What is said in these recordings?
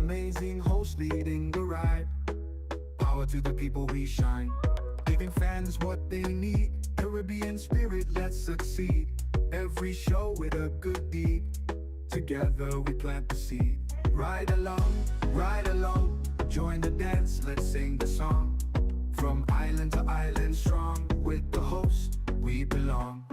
amazing host leading the ride. Power to the people, we shine, giving fans what they need. Caribbean spirit, let's succeed. Every show with a good deed. Together we plant the seed. Ride along, join the dance, let's sing the song. From island to island strong, with the host we belong.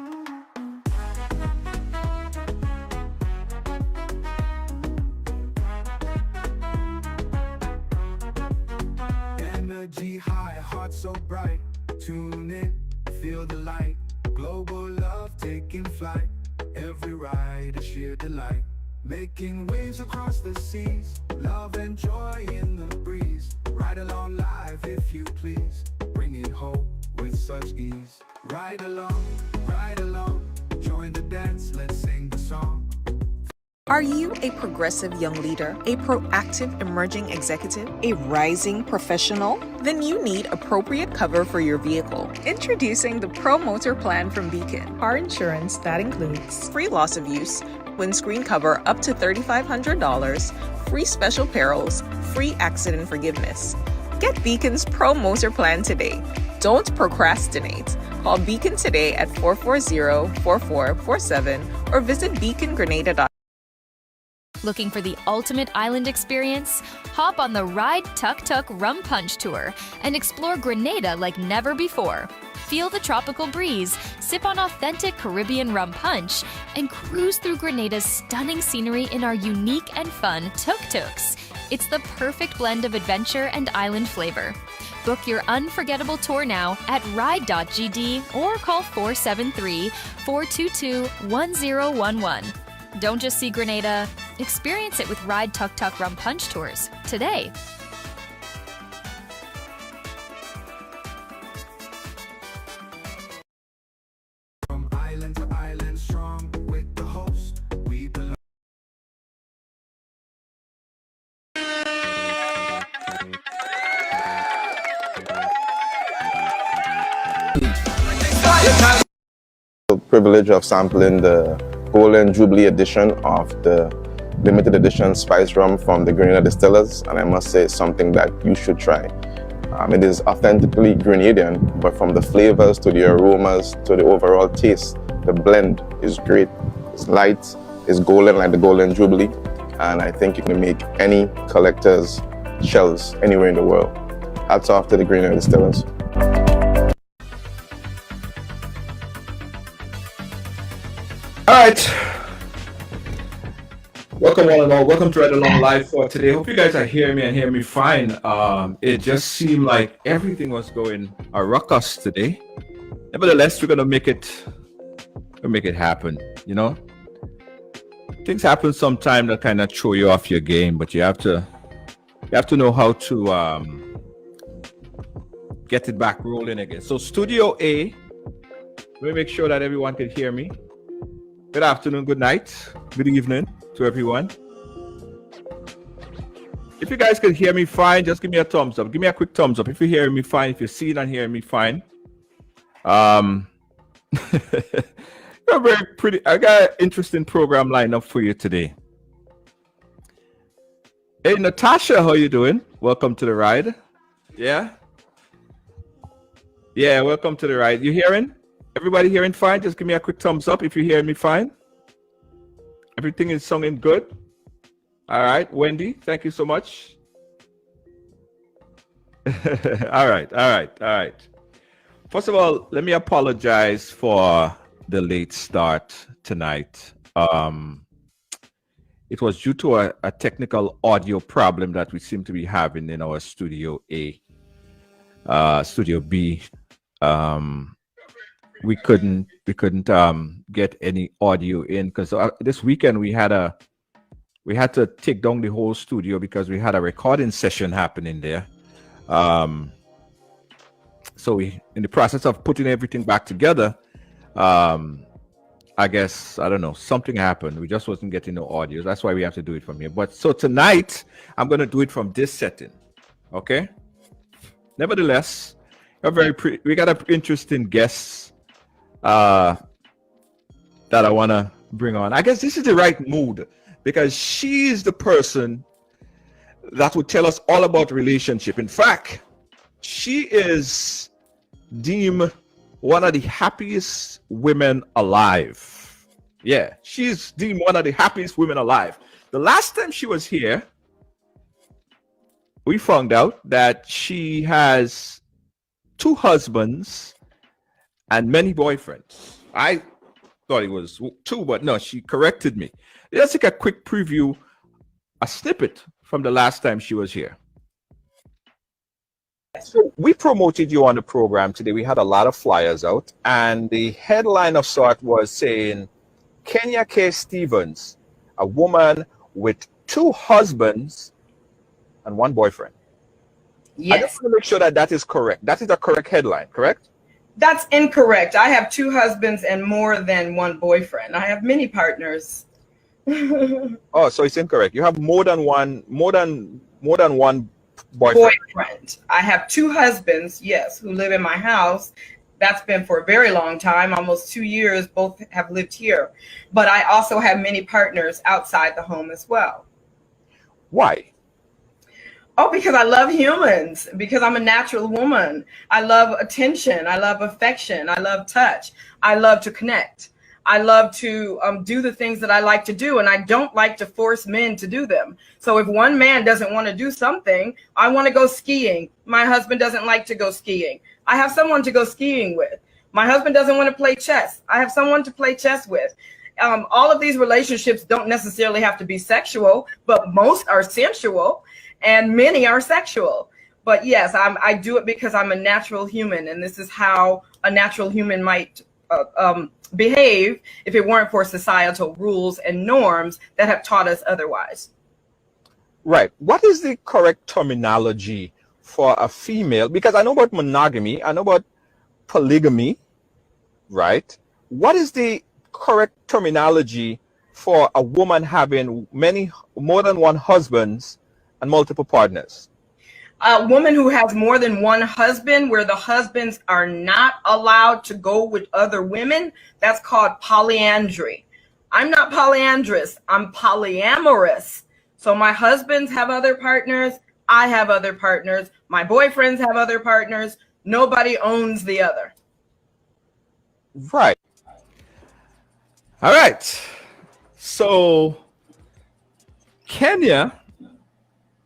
Energy high, heart so bright. Tune in, feel the light. Global love taking flight. Every ride is sheer delight. Making waves across the seas. Love and joy in the breeze. Ride along live if you please. Bringing hope with such ease. Ride along, join the dance, let's sing the song. Are you a progressive young leader, a proactive emerging executive, a rising professional? Then you need appropriate cover for your vehicle. Introducing the Pro Motor Plan from Beacon. Car insurance that includes free loss of use, windscreen cover up to $3,500, free special perils, free accident forgiveness. Get Beacon's Pro Motor Plan today. Don't procrastinate. Call Beacon today at 440-4447 or visit beacongrenada.com. Looking for the ultimate island experience? Hop on the Ride Tuk Tuk Rum Punch Tour and explore Grenada like never before. Feel the tropical breeze, sip on authentic Caribbean rum punch, and cruise through Grenada's stunning scenery in our unique and fun tuk-tuks. It's the perfect blend of adventure and island flavor. Book your unforgettable tour now at ride.gd or call 473-422-1011. Don't just see Grenada, experience it with Ride Tuk Tuk Rum Punch Tours today. From island to island strong, with the host we belong. The privilege of sampling the Golden Jubilee edition of the limited edition spice rum from the Grenada Distillers, and I must say it's something that you should try. It is authentically Grenadian, but from the flavors to the aromas to the overall taste, the blend is great. It's light, it's golden like the Golden Jubilee, and I think you can make any collector's shelves anywhere in the world. Hats off to the Grenada Distillers. All right, welcome all and all. Welcome to Ride Along Live for today. Hope you guys are hearing me and hearing me fine. It just seemed like everything was going a ruckus today. Nevertheless, we're gonna make it happen. You know, things happen sometime that kind of throw you off your game, but you have to know how to get it back rolling again. So Studio A, let me make sure that everyone can hear me. Good afternoon, good night, good evening to everyone. If you guys can hear me fine, just give me a thumbs up. Give me a quick thumbs up if you're hearing me fine, if you're seeing and hearing me fine. You're very pretty. I got an interesting program lined up for you today. Hey, Natasha, how you doing? Welcome to the ride. Yeah, welcome to the ride. You hearing? Everybody hearing fine? Just give me a quick thumbs up if you're hearing me fine. Everything is sounding good. All right, Wendy, thank you so much. All right. First of all, let me apologize for the late start tonight. It was due to a technical audio problem that we seem to be having in our Studio A. Studio B. We couldn't get any audio in because this weekend we had to take down the whole studio because we had a recording session happening there. So we, in the process of putting everything back together, I guess, I don't know, something happened. We just wasn't getting no audio. That's why we have to do it from here. But so tonight I'm going to do it from this setting. Okay. Nevertheless, we got an interesting guest that I want to bring on. I guess this is the right mood because she's the person that would tell us all about relationship. In fact, she is deemed one of the happiest women alive. Yeah, she's deemed one of the happiest women alive. The last time she was here, we found out that she has 2 husbands and many boyfriends. I thought it was 2, but no, she corrected me. Let's take a quick preview, a snippet from the last time she was here. So we promoted you on the program today. We had a lot of flyers out, and the headline of sort was saying, Kenya K. Stevens, a woman with 2 husbands and 1 boyfriend. Yes. I just want to make sure that that is correct. That is the correct headline, correct? That's incorrect. I have 2 husbands and more than 1 boyfriend. I have many partners. Oh, so it's incorrect. You have more than one boyfriend. I have 2 husbands, yes, who live in my house. That's been for a very long time, almost 2 years. Both have lived here. But I also have many partners outside the home as well. Why? Oh, because I love humans, because I'm a natural woman. I love attention. I love affection. I love touch. I love to connect. I love to do the things that I like to do, and I don't like to force men to do them. So if one man doesn't want to do something, I want to go skiing. My husband doesn't like to go skiing. I have someone to go skiing with. My husband doesn't want to play chess. I have someone to play chess with. All of these relationships don't necessarily have to be sexual, but most are sensual. And many are sexual. But yes, I do it because I'm a natural human, and this is how a natural human might behave if it weren't for societal rules and norms that have taught us otherwise. Right. What is the correct terminology for a female? Because I know about monogamy, I know about polygamy, right? What is the correct terminology for a woman having more than 1 husbands and multiple partners? A woman who has more than 1 husband, where the husbands are not allowed to go with other women, that's called polyandry. I'm not polyandrous, I'm polyamorous. So my husbands have other partners, I have other partners, my boyfriends have other partners, nobody owns the other. Right. All right. So Kenya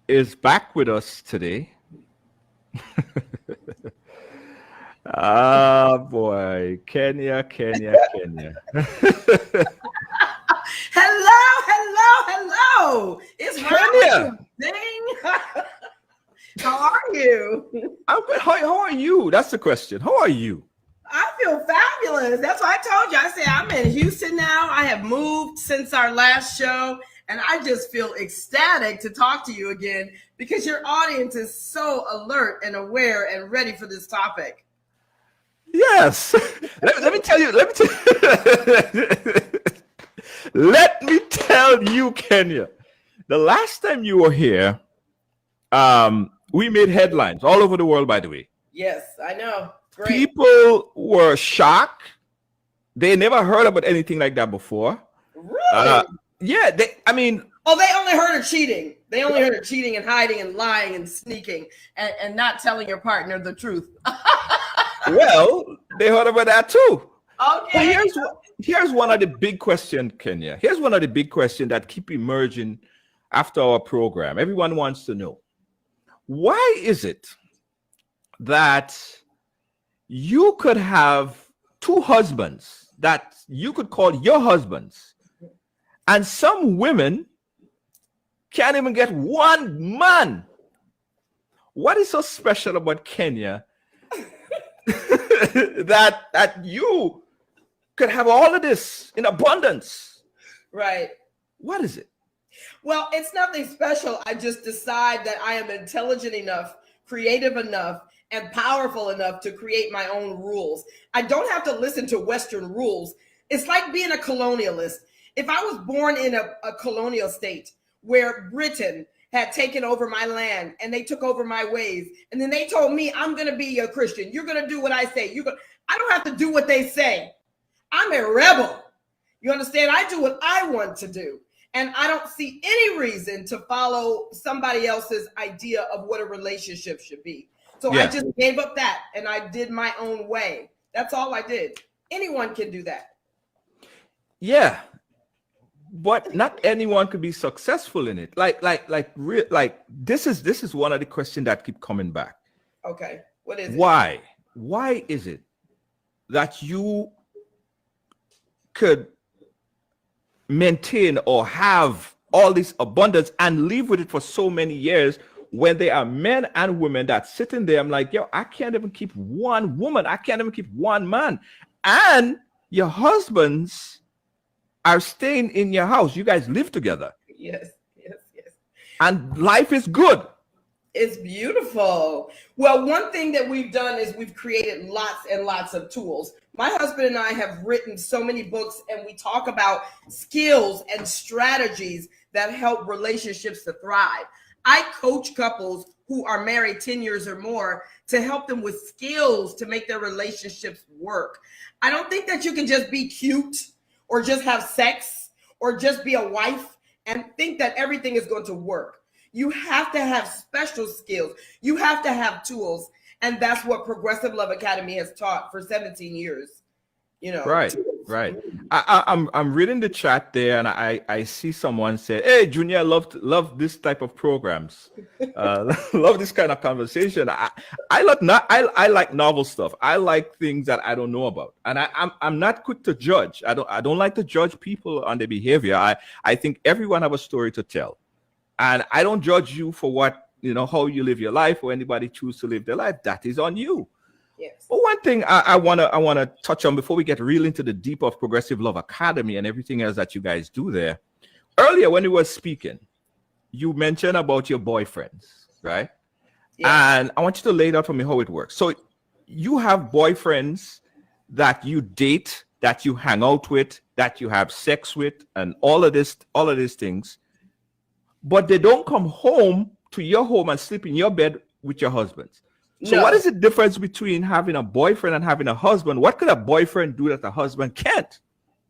is back with us today. Ah, boy. Kenya. Hello. It's Kenya. How are you? I'm good. How are you? That's the question. How are you? I feel fabulous. That's why I told you. I said I'm in Houston now. I have moved since our last show. And I just feel ecstatic to talk to you again because your audience is so alert and aware and ready for this topic. Yes. Let me tell you, Kenya. The last time you were here, we made headlines all over the world, by the way. Yes, I know. Great. People were shocked. They never heard about anything like that before. Really? Yeah, they only heard of cheating. They only heard of cheating and hiding and lying and sneaking and not telling your partner the truth. Well, they heard about that too. Okay. But here's one of the big questions, Kenya. Here's one of the big questions that keep emerging after our program. Everyone wants to know, why is it that you could have 2 husbands that you could call your husbands, and some women can't even get 1 man? What is so special about Kenya that you could have all of this in abundance? Right. What is it? Well, it's nothing special. I just decide that I am intelligent enough, creative enough, and powerful enough to create my own rules. I don't have to listen to Western rules. It's like being a colonialist. If I was born in a colonial state where Britain had taken over my land and they took over my ways, and then they told me, I'm going to be a Christian, you're going to do what I say. I don't have to do what they say. I'm a rebel. You understand? I do what I want to do. And I don't see any reason to follow somebody else's idea of what a relationship should be. So I just gave up that and I did my own way. That's all I did. Anyone can do that. Yeah. But not anyone could be successful in it. Like this is one of the questions that keep coming back. Okay. What is it? Why is it that you could maintain or have all this abundance and live with it for so many years when there are men and women that sitting there? I'm like, yo, I can't even keep one woman. I can't even keep one man. And your husbands are staying in your house. You guys live together. Yes. And life is good. It's beautiful. Well, one thing that we've done is we've created lots and lots of tools. My husband and I have written so many books, and we talk about skills and strategies that help relationships to thrive. I coach couples who are married 10 years or more to help them with skills to make their relationships work. I don't think that you can just be cute or just have sex or just be a wife and think that everything is going to work. You have to have special skills. You have to have tools. And that's what Progressive Love Academy has taught for 17 years. You know, right. I'm reading the chat there, and I see someone say, "Hey, Junior, love this type of programs. Love this kind of conversation." I like novel stuff. I like things that I don't know about, and I'm not quick to judge. I don't like to judge people on their behavior. I think everyone have a story to tell, and I don't judge you for how you live your life, or anybody choose to live their life. That is on you. Yes. But one thing I wanna touch on before we get real into the deep of Progressive Love Academy and everything else that you guys do there. Earlier, when you were speaking, you mentioned about your boyfriends, right? Yeah. And I want you to lay it out for me how it works. So you have boyfriends that you date, that you hang out with, that you have sex with, and all of these things, but they don't come home to your home and sleep in your bed with your husbands. So what is the difference between having a boyfriend and having a husband? What could a boyfriend do that a husband can't?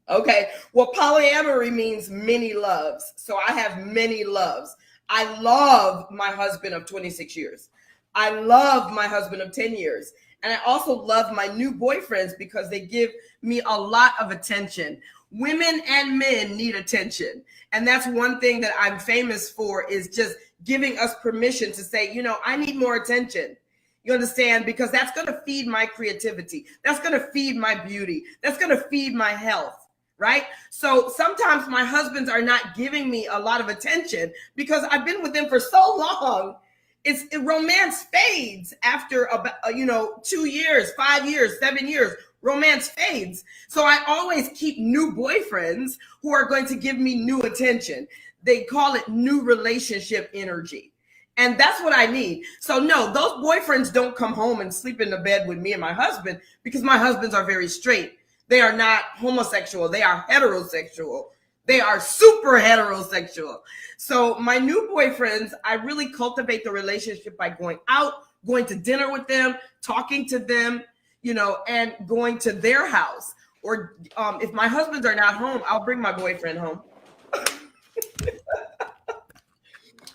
Okay. Well, polyamory means many loves. So I have many loves. I love my husband of 26 years. I love my husband of 10 years. And I also love my new boyfriends because they give me a lot of attention. Women and men need attention. And that's one thing that I'm famous for, is just giving us permission to say, I need more attention. You understand? Because that's going to feed my creativity. That's going to feed my beauty. That's going to feed my health, right? So sometimes my husbands are not giving me a lot of attention because I've been with them for so long. Romance fades after about 2 years, 5 years, 7 years. Romance fades. So I always keep new boyfriends who are going to give me new attention. They call it new relationship energy. And that's what I need. So no, those boyfriends don't come home and sleep in the bed with me and my husband, because my husbands are very straight. They are not homosexual. They are heterosexual. They are super heterosexual. So my new boyfriends, I really cultivate the relationship by going out, going to dinner with them, talking to them, and going to their house. Or if my husbands are not home, I'll bring my boyfriend home.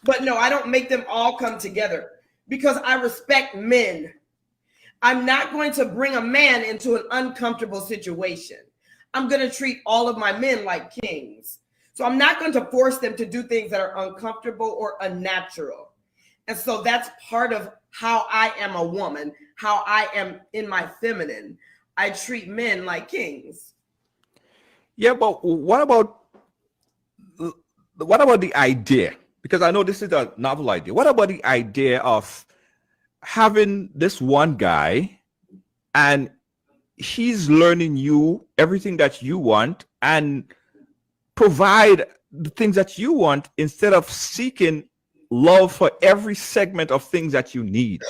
But no, I don't make them all come together because I respect men. I'm not going to bring a man into an uncomfortable situation. I'm going to treat all of my men like kings. So I'm not going to force them to do things that are uncomfortable or unnatural. And so that's part of how I am a woman, how I am in my feminine. I treat men like kings. Yeah, but what about the idea? Because I know this is a novel idea. What about the idea of having this one guy and he's learning you everything that you want and provide the things that you want instead of seeking love for every segment of things that you need?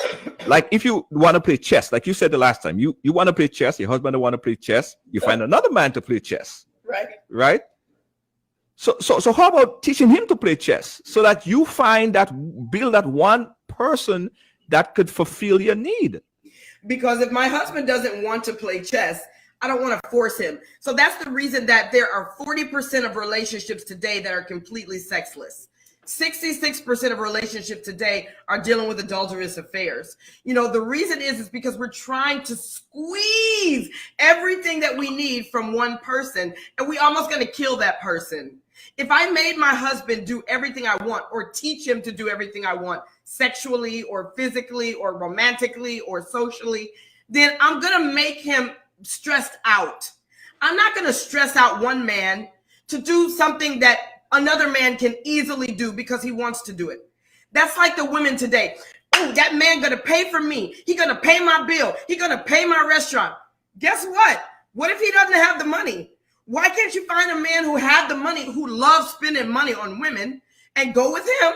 Like if you want to play chess, like you said the last time, you want to play chess, your husband want to play chess, you find another man to play chess. Right? So how about teaching him to play chess so that you build that one person that could fulfill your need? Because if my husband doesn't want to play chess, I don't want to force him. So that's the reason that there are 40% of relationships today that are completely sexless. 66% of relationships today are dealing with adulterous affairs. You know, the reason is because we're trying to squeeze everything that we need from one person, and we almost going to kill that person. If I made my husband do everything I want, or teach him to do everything I want, sexually or physically or romantically or socially, then I'm going to make him stressed out. I'm not going to stress out one man to do something that another man can easily do because he wants to do it. That's like the women today. Oh, that man gonna pay for me. He gonna pay my bill. He gonna pay my restaurant. Guess what? What if he doesn't have the money? Why can't you find a man who had the money, who loves spending money on women, and go with him?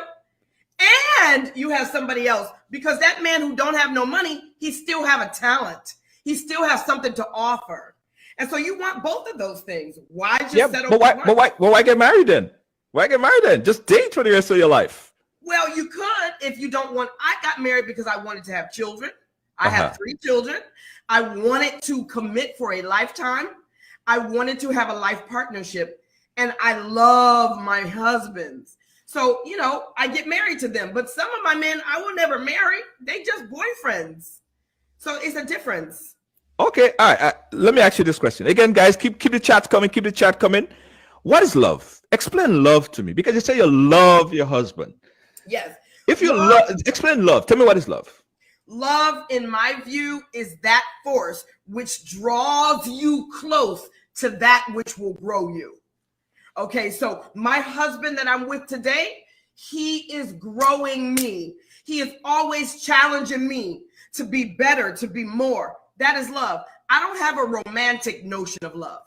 And you have somebody else, because that man who don't have no money, he still have a talent. He still has something to offer. And so you want both of those things. Why just settle for one? But why get married then? Why get married then? Just date for the rest of your life. Well, you could if you don't want. I got married because I wanted to have children. I have 3 children. I wanted to commit for a lifetime. I wanted to have a life partnership. And I love my husbands. So, you know, I get married to them. But some of my men I will never marry. They just boyfriends. So it's a difference. Okay. All right. Let me ask you this question. Again, guys, keep the chat coming. Keep the chat coming. What is love? Explain love to me, because you say you love your husband. Yes. If you explain love. Tell me, what is love? Love, in my view, is that force which draws you close to that which will grow you. Okay, so my husband that I'm with today, he is growing me. He is always challenging me to be better, to be more. That is love. I don't have a romantic notion of love.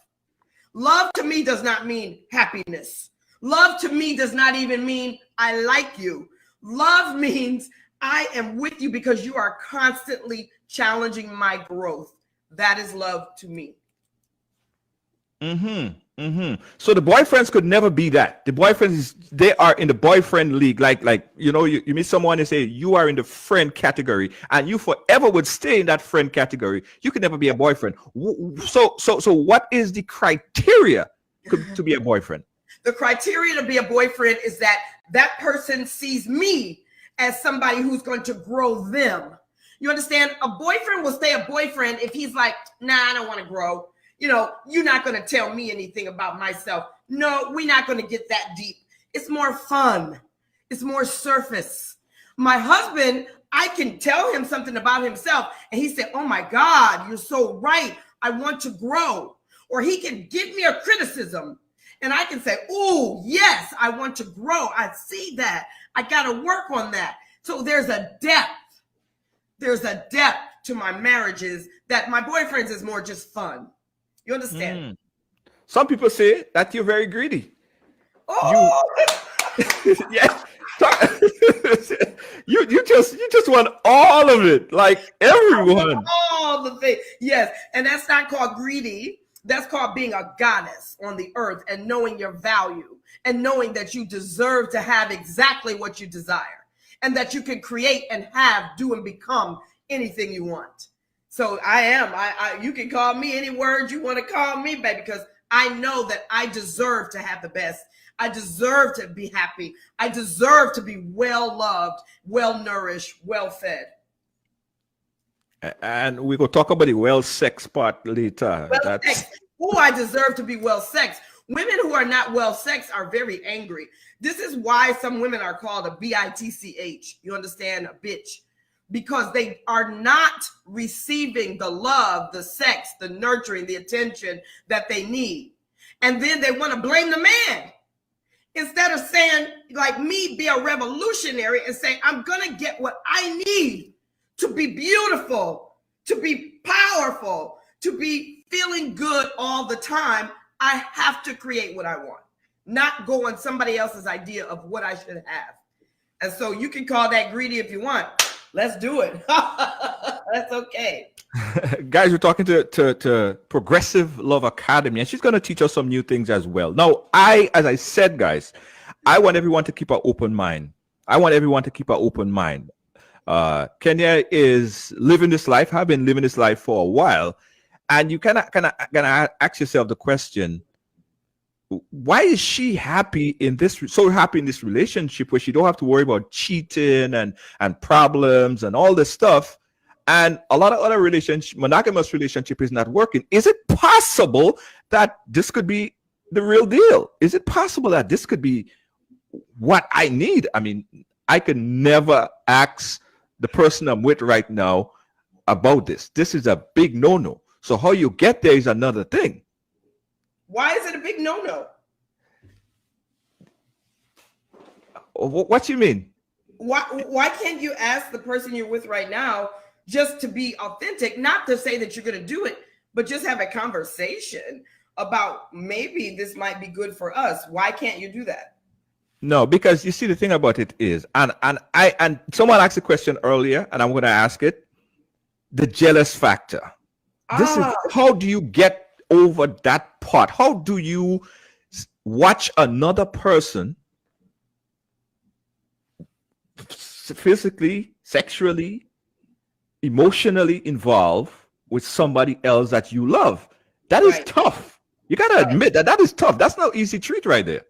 Love to me does not mean happiness. Love to me does not even mean I like you. Love means I am with you because you are constantly challenging my growth. That is love to me. So the boyfriends could never be that. The boyfriends, they are in the boyfriend league. Like you know, you meet someone and say you are in the friend category, and you forever would stay in that friend category. You could never be a boyfriend. So what is the criteria to be a boyfriend? The criteria to be a boyfriend is that that person sees me as somebody who's going to grow them. You understand? A boyfriend will stay a boyfriend if he's like, nah, I don't want to grow. You know, you're not going to tell me anything about myself. No, we're not going to get that deep. It's more fun. It's more surface. My husband, I can tell him something about himself, and he said, oh my God, you're so right. I want to grow. Or he can give me a criticism, and I can say, oh, yes, I want to grow. I see that. I got to work on that. So there's a depth. There's a depth to my marriages that my boyfriends is more just fun. You understand? Some people say that you're very greedy. Oh, Yeah. you just want all of it, like everyone. all the things. Yes, and that's not called greedy. That's called being a goddess on the earth and knowing your value and knowing that you deserve to have exactly what you desire and that you can create and have, do, and become anything you want. So you can call me any word you want to call me, baby, because I know that I deserve to have the best. I deserve to be happy. I deserve to be well loved, well nourished, well fed. And we will talk about the well sex part later. Well sex. Oh, I deserve to be well sexed. Women who are not well sexed are very angry. This is why some women are called a bitch. You understand? A bitch. Because they are not receiving the love, the sex, the nurturing, the attention that they need. And then they want to blame the man. Instead of saying, like me, be a revolutionary and say, I'm going to get what I need to be beautiful, to be powerful, to be feeling good all the time. I have to create what I want, not go on somebody else's idea of what I should have. And so you can call that greedy if you want. Let's do it. That's okay. Guys, we're talking to Progressive Love Academy, and she's going to teach us some new things as well. Now, as I said, guys, I want everyone to keep an open mind. Kenya is living this life. I've been living this life for a while. And you kind of ask yourself the question, why is she so happy in this relationship where she don't have to worry about cheating and problems and all this stuff, and a lot of other monogamous relationship is not working? Is it possible that this could be the real deal? Is it possible that this could be what I need? I mean, I can never ask the person I'm with right now about this. This is a big no-no. So how you get there is another thing. Why is it a big no-no? What do you mean? Why can't you ask the person you're with right now just to be authentic, not to say that you're going to do it, but just have a conversation about maybe this might be good for us? Why can't you do that? No, because you see, the thing about it is, and someone asked a question earlier, and I'm going to ask it, the jealous factor. This is, how do you get over that part? How do you watch another person physically, sexually, emotionally involved with somebody else that you love? That is tough. You got to admit that is tough. That's no easy treat right there.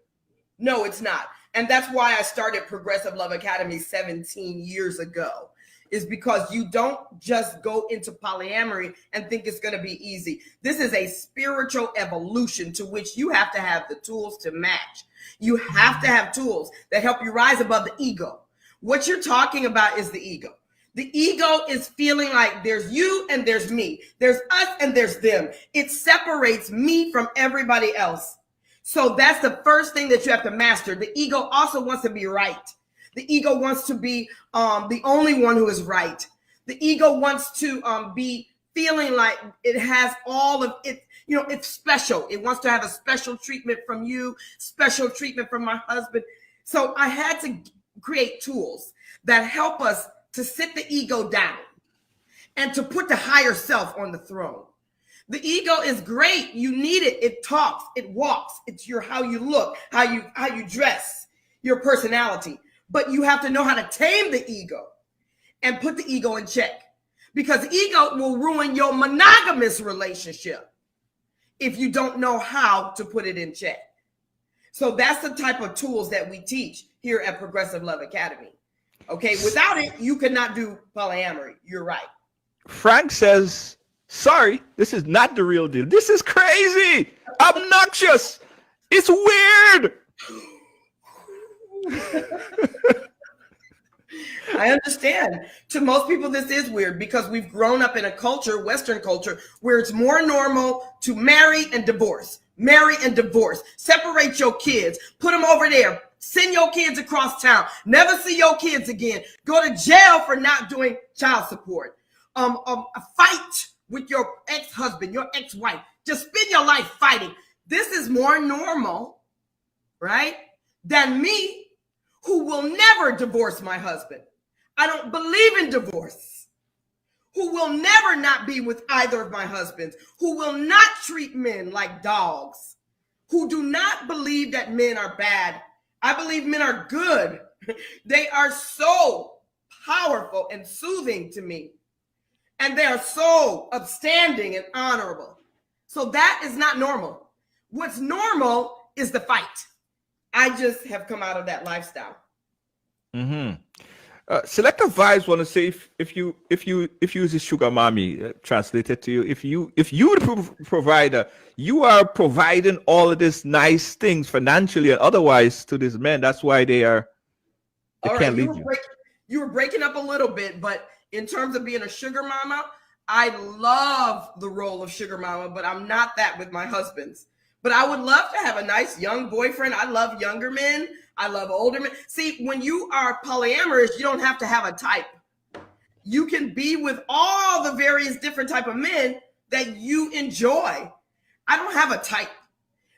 No, it's not. And that's why I started Progressive Love Academy 17 years ago, is because you don't just go into polyamory and think it's going to be easy. This is a spiritual evolution to which you have to have the tools to match. You have to have tools that help you rise above the ego. What you're talking about is the ego. The ego is feeling like there's you and there's me. There's us and there's them. It separates me from everybody else. So that's the first thing that you have to master. The ego also wants to be right. The ego wants to be the only one who is right. The ego wants to be feeling like it has all of it. You know, it's special. It wants to have a special treatment from you, special treatment from my husband. So I had to create tools that help us to sit the ego down and to put the higher self on the throne. The ego is great. You need it. It talks, it walks. It's your how you look, how you dress, your personality. But you have to know how to tame the ego and put the ego in check, because the ego will ruin your monogamous relationship if you don't know how to put it in check. So that's the type of tools that we teach here at Progressive Love Academy. Okay, without it, you cannot do polyamory. You're right. Frank says, sorry, this is not the real deal. This is crazy, obnoxious. It's weird. I understand. To most people, this is weird because we've grown up in a culture, Western culture, where it's more normal to marry and divorce. Marry and divorce. Separate your kids. Put them over there. Send your kids across town. Never see your kids again. Go to jail for not doing child support. Fight with your ex-husband, your ex-wife. Just spend your life fighting. This is more normal, right, than me, who will never divorce my husband. I don't believe in divorce. Who will never not be with either of my husbands. Who will not treat men like dogs. Who do not believe that men are bad. I believe men are good. They are so powerful and soothing to me. And they are so upstanding and honorable. So that is not normal. What's normal is the fight. I just have come out of that lifestyle. Mm-hmm. Selective Vibes want to say if you use a sugar mommy, translated to you, if you the provider, you are providing all of these nice things financially and otherwise to these men. That's why they can't leave you. You were breaking up a little bit, but in terms of being a sugar mama, I love the role of sugar mama, but I'm not that with my husbands. But I would love to have a nice young boyfriend. I love younger men. I love older men. See, when you are polyamorous, you don't have to have a type. You can be with all the various different type of men that you enjoy. I don't have a type,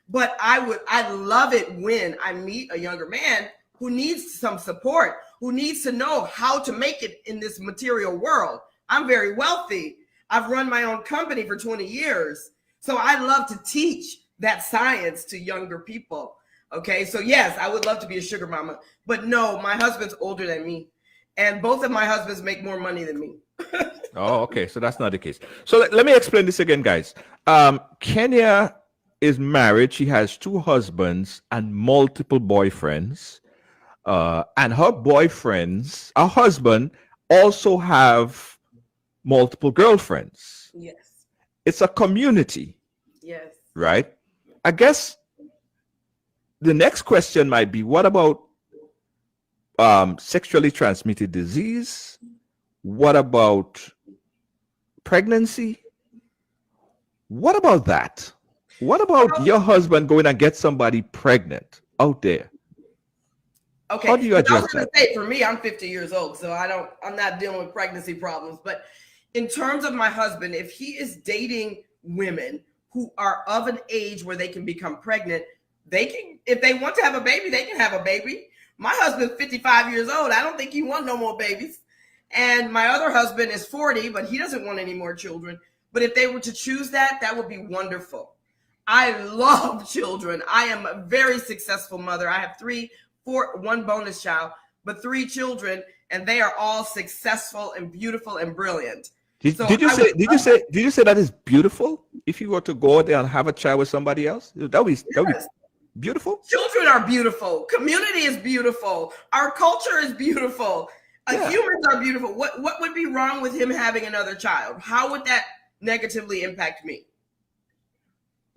but I love it when I meet a younger man who needs some support, who needs to know how to make it in this material world. I'm very wealthy. I've run my own company for 20 years. So I love to teach that science to younger people. Okay, so yes, I would love to be a sugar mama, but no, my husband's older than me, and both of my husbands make more money than me. Oh, okay. So that's not the case. So let me explain this again, guys. Kenya is married. She has 2 husbands and multiple boyfriends. And her boyfriends, her husband, also have multiple girlfriends. Yes. It's a community, Yes. right? I guess the next question might be, what about sexually transmitted disease? What about pregnancy? What about that? What about your husband going and get somebody pregnant out there? Okay. How do you I address was going that? to say, for me, I'm 50 years old, so I'm not dealing with pregnancy problems. But in terms of my husband, if he is dating women who are of an age where they can become pregnant, they can, if they want to have a baby, they can have a baby. My husband's 55 years old. I don't think he wants no more babies. And my other husband is 40, but he doesn't want any more children. But if they were to choose that, that would be wonderful. I love children. I am a very successful mother. I have 1 bonus child, but 3 children, and they are all successful and beautiful and brilliant. Did you say that is beautiful? If you were to go out there and have a child with somebody else, that would be beautiful. Children are beautiful. Community is beautiful. Our culture is beautiful. Humans are beautiful. What would be wrong with him having another child? How would that negatively impact me?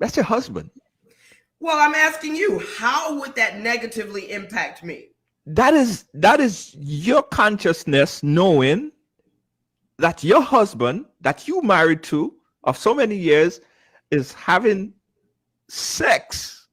That's your husband. Well, I'm asking you, how would that negatively impact me? That is your consciousness knowing that your husband that you married to of so many years is having sex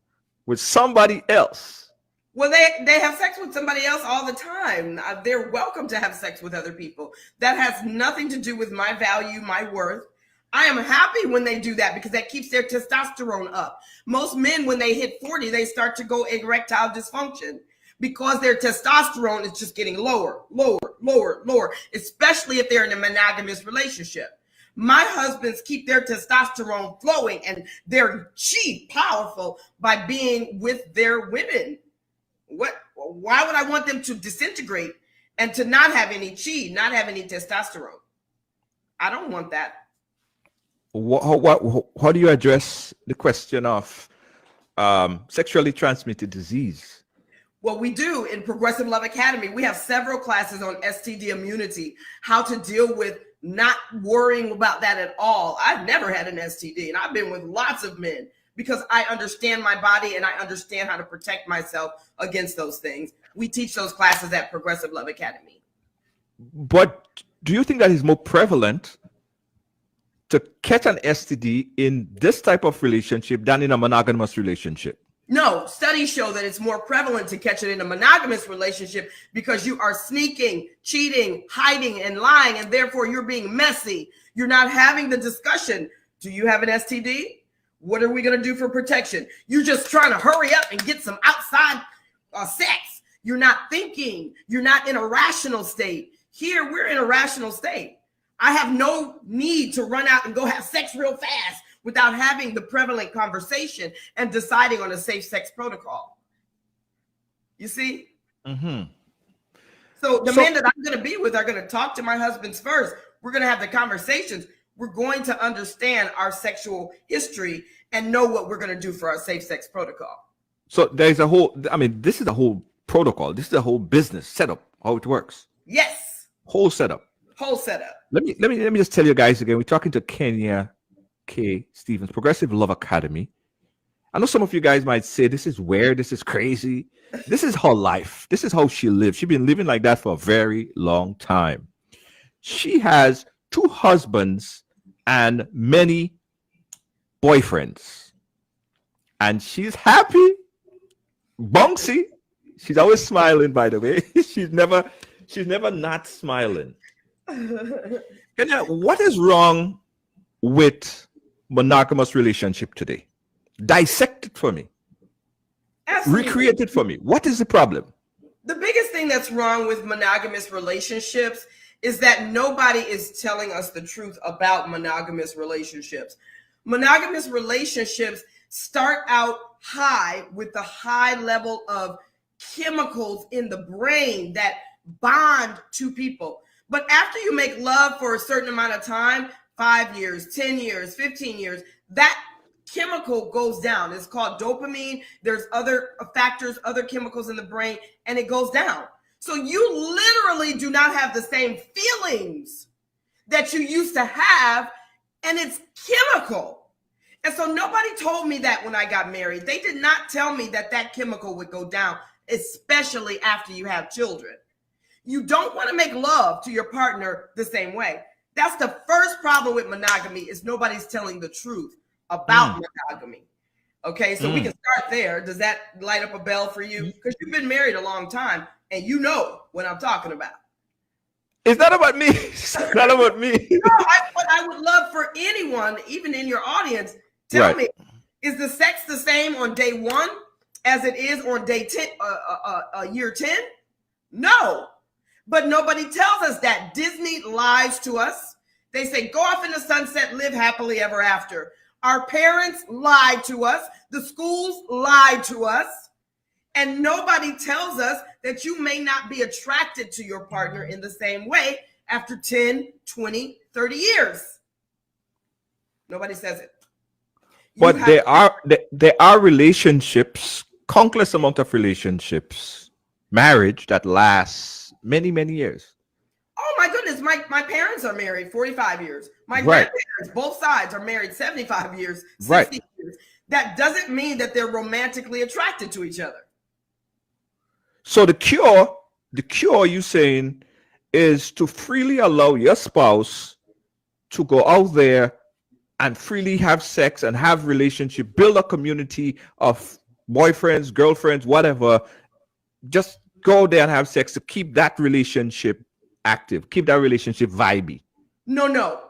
with somebody else. Well, they have sex with somebody else all the time. They're welcome to have sex with other people. That has nothing to do with my value, my worth. I am happy when they do that because that keeps their testosterone up. Most men, when they hit 40, they start to go erectile dysfunction because their testosterone is just getting lower, especially if they're in a monogamous relationship. My husbands keep their testosterone flowing and they're powerful by being with their women. Why would I want them to disintegrate and to not have any not have any testosterone? I don't want that. How do you address the question of sexually transmitted disease? Well, we do in Progressive Love Academy. We have several classes on STD immunity, how to deal with not worrying about that at all. I've never had an STD, and I've been with lots of men because I understand my body and I understand how to protect myself against those things. We teach those classes at Progressive Love Academy. But do you think that is more prevalent to catch an STD in this type of relationship than in a monogamous relationship? No, studies show that it's more prevalent to catch it in a monogamous relationship because you are sneaking, cheating, hiding, and lying, and therefore you're being messy. You're not having the discussion. Do you have an STD? What are we going to do for protection? You're just trying to hurry up and get some outside sex. You're not thinking. You're not in a rational state. Here, we're in a rational state. I have no need to run out and go have sex real fast without having the prevalent conversation and deciding on a safe sex protocol. You see? Mm-hmm. So the men that I'm going to be with are going to talk to my husbands first. We're going to have the conversations. We're going to understand our sexual history and know what we're going to do for our safe sex protocol. So there's a whole, this is a whole protocol. This is a whole business setup, how it works. Yes. Whole setup. Whole setup. Let me just tell you guys again. We're talking to Kenya K. Stevens, Progressive Love Academy. I know some of you guys might say this is weird, this is crazy. This is her life. This is how she lives. She's been living like that for a very long time. She has 2 husbands and many boyfriends. And she's happy, bouncy. She's always smiling, by the way. She's never not smiling. Kenya, what is wrong with monogamous relationship today? Dissect it for me. Absolutely. Recreate it for me. What is the problem? The biggest thing that's wrong with monogamous relationships is that nobody is telling us the truth about monogamous relationships. Monogamous relationships start out high with the high level of chemicals in the brain that bond two people. But after you make love for a certain amount of time, 5 years, 10 years, 15 years, that chemical goes down. It's called dopamine. There's other factors, other chemicals in the brain, and it goes down. So you literally do not have the same feelings that you used to have, and it's chemical. And so nobody told me that when I got married. They did not tell me that that chemical would go down, especially after you have children. You don't want to make love to your partner the same way. That's the first problem with monogamy, is nobody's telling the truth about monogamy. Okay, so we can start there. Does that light up a bell for you? Because you've been married a long time and you know what I'm talking about. It's not about me. It's not about me. No, but I would love for anyone, even in your audience, tell me, is the sex the same on day 1 as it is on day 10, year 10? No. But nobody tells us that. Disney lies to us. They say, go off in the sunset, live happily ever after. Our parents lied to us. The schools lied to us. And nobody tells us that you may not be attracted to your partner in the same way after 10, 20, 30 years. Nobody says it. But there are relationships, countless amount of relationships, marriage that lasts many, many years. Oh my goodness, my parents are married 45 years. My grandparents, both sides, are married 75 years, 60 years. That doesn't mean that they're romantically attracted to each other. So the cure you saying is to freely allow your spouse to go out there and freely have sex and have relationship, build a community of boyfriends, girlfriends, whatever. Just go there and have sex to keep that relationship active, keep that relationship vibey. No.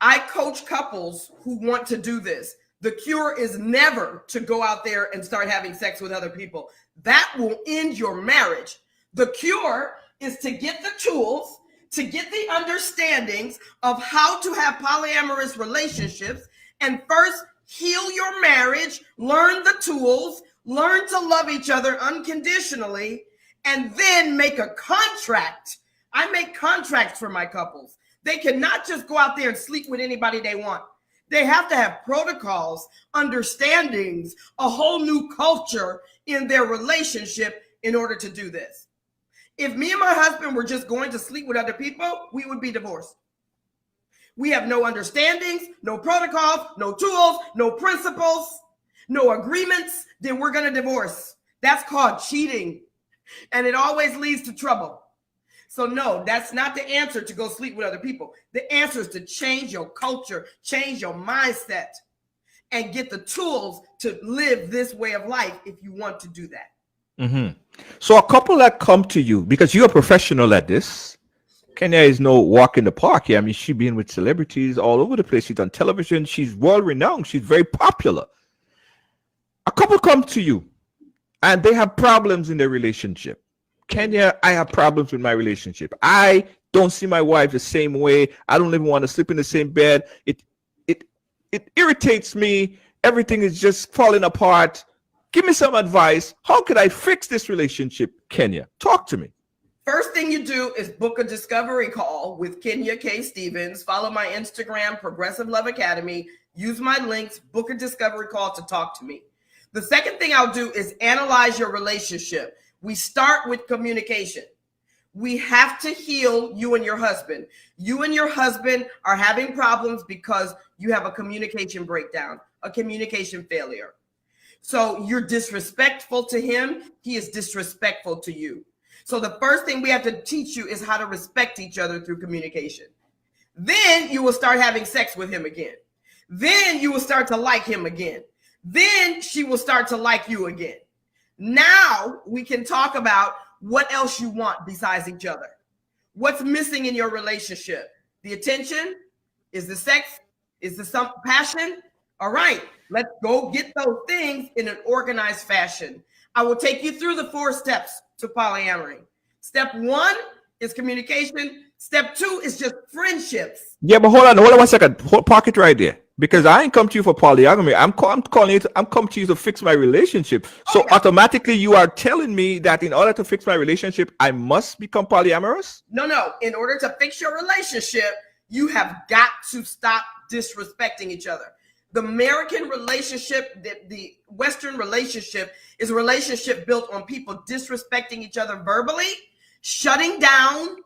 I coach couples who want to do this. The cure is never to go out there and start having sex with other people. That will end your marriage. The cure is to get the tools, to get the understandings of how to have polyamorous relationships, and first heal your marriage, learn the tools, learn to love each other unconditionally, and then make a contract. I make contracts for my couples. They cannot just go out there and sleep with anybody they want. They have to have protocols, understandings, a whole new culture in their relationship in order to do this. If me and my husband were just going to sleep with other people, we would be divorced. We have no understandings, no protocols, no tools, no principles, no agreements, then we're going to divorce. That's called cheating. And it always leads to trouble. So no, that's not the answer to go sleep with other people. The answer is to change your culture, change your mindset, and get the tools to live this way of life if you want to do that. So a couple that come to you, because you're a professional at this, Kenya is no walk in the park here. I mean, she's been with celebrities all over the place. She's on television. She's well-renowned. She's very popular. A couple come to you, and they have problems in their relationship. Kenya, I have problems with my relationship. I don't see my wife the same way. I don't even want to sleep in the same bed. It irritates me. Everything is just falling apart. Give me some advice. How could I fix this relationship, Kenya? Talk to me. First thing you do is book a discovery call with Kenya K. Stevens. Follow my Instagram, Progressive Love Academy. Use my links. Book a discovery call to talk to me. The second thing I'll do is analyze your relationship. We start with communication. We have to heal you and your husband. You and your husband are having problems because you have a communication breakdown, a communication failure. So you're disrespectful to him. He is disrespectful to you. So the first thing we have to teach you is how to respect each other through communication. Then you will start having sex with him again. Then you will start to like him again. Then she will start to like you again. Now we can talk about what else you want besides each other. What's missing in your relationship? The attention? Is the sex? Is the some passion? All right, let's go get those things in an organized fashion. I will take you through the 4 steps to polyamory. Step 1 is communication. Step 2 is just friendships. Yeah, but hold on 1 second. Park it right there. Because I ain't come to you for polygamy. I'm calling it. I'm come to you to fix my relationship. So automatically, you are telling me that in order to fix my relationship, I must become polyamorous. No. In order to fix your relationship, you have got to stop disrespecting each other. The American relationship, the Western relationship, is a relationship built on people disrespecting each other verbally, shutting down,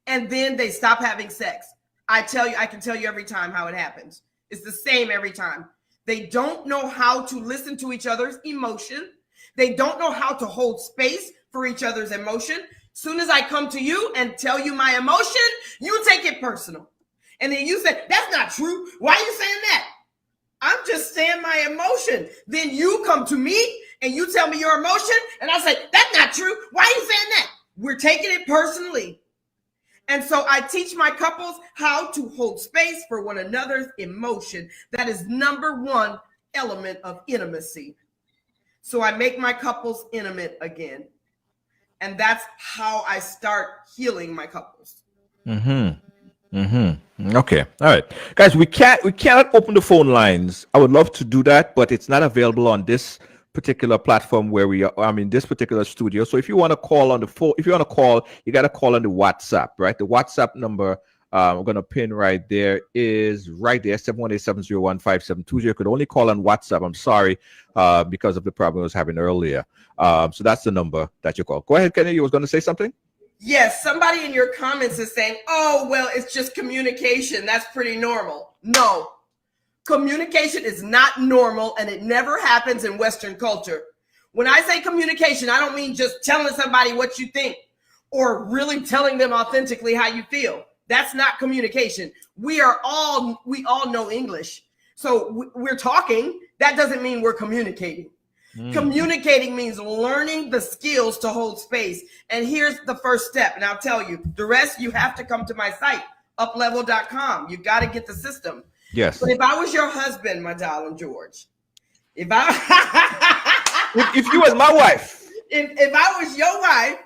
and then they stop having sex. I can tell you every time how it happens. It's the same every time. They don't know how to listen to each other's emotion. They don't know how to hold space for each other's emotion. Soon as I come to you and tell you my emotion, you take it personal. And then you say, that's not true. Why are you saying that? I'm just saying my emotion. Then you come to me and you tell me your emotion. And I say, that's not true. Why are you saying that? We're taking it personally. And so I teach my couples how to hold space for one another's emotion. That is number one element of intimacy. So I make my couples intimate again. And that's how I start healing my couples. Okay. All right. Guys, we cannot open the phone lines. I would love to do that, but it's not available on this particular platform where we are. I mean, this particular studio. So if you want to call on the phone, you got to call on the WhatsApp, right? The WhatsApp number I'm going to pin right there is right there, 718-701-5720. You could only call on WhatsApp. I'm sorry, because of the problem I was having earlier. So that's the number that you call. Go ahead, Kenny. You was going to say something? Yes, somebody in your comments is saying, oh, well, it's just communication. That's pretty normal. No. Communication is not normal, and it never happens in Western culture. When I say communication, I don't mean just telling somebody what you think or really telling them authentically how you feel. That's not communication. We all know English. So we're talking. That doesn't mean we're communicating. Communicating means learning the skills to hold space. And here's the first step. And I'll tell you, the rest, you have to come to my site, uplevel.com. You got to get the system. Yes. But if I was your husband, my darling George, if you was my wife, if I was your wife,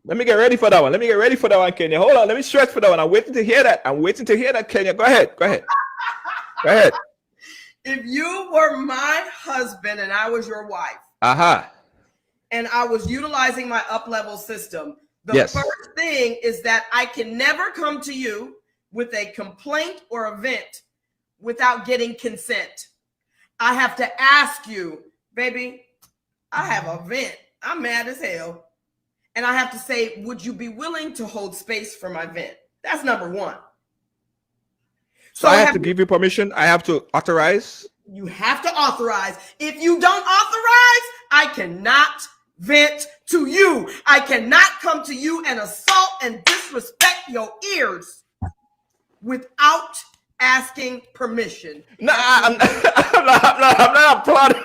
let me get ready for that one. Kenya. Hold on. Let me stretch for that one. I'm waiting to hear that. Kenya. Go ahead. If you were my husband and I was your wife, and I was utilizing my up-level system, the first thing is that I can never come to you with a complaint or event without getting consent. I have to ask you, baby, I have a vent. I'm mad as hell. And I have to say, would you be willing to hold space for my vent? That's number one. So I have to give you permission. I have to authorize. You have to authorize. If you don't authorize, I cannot vent to you. I cannot come to you and assault and disrespect your ears without asking permission. I'm not applauding.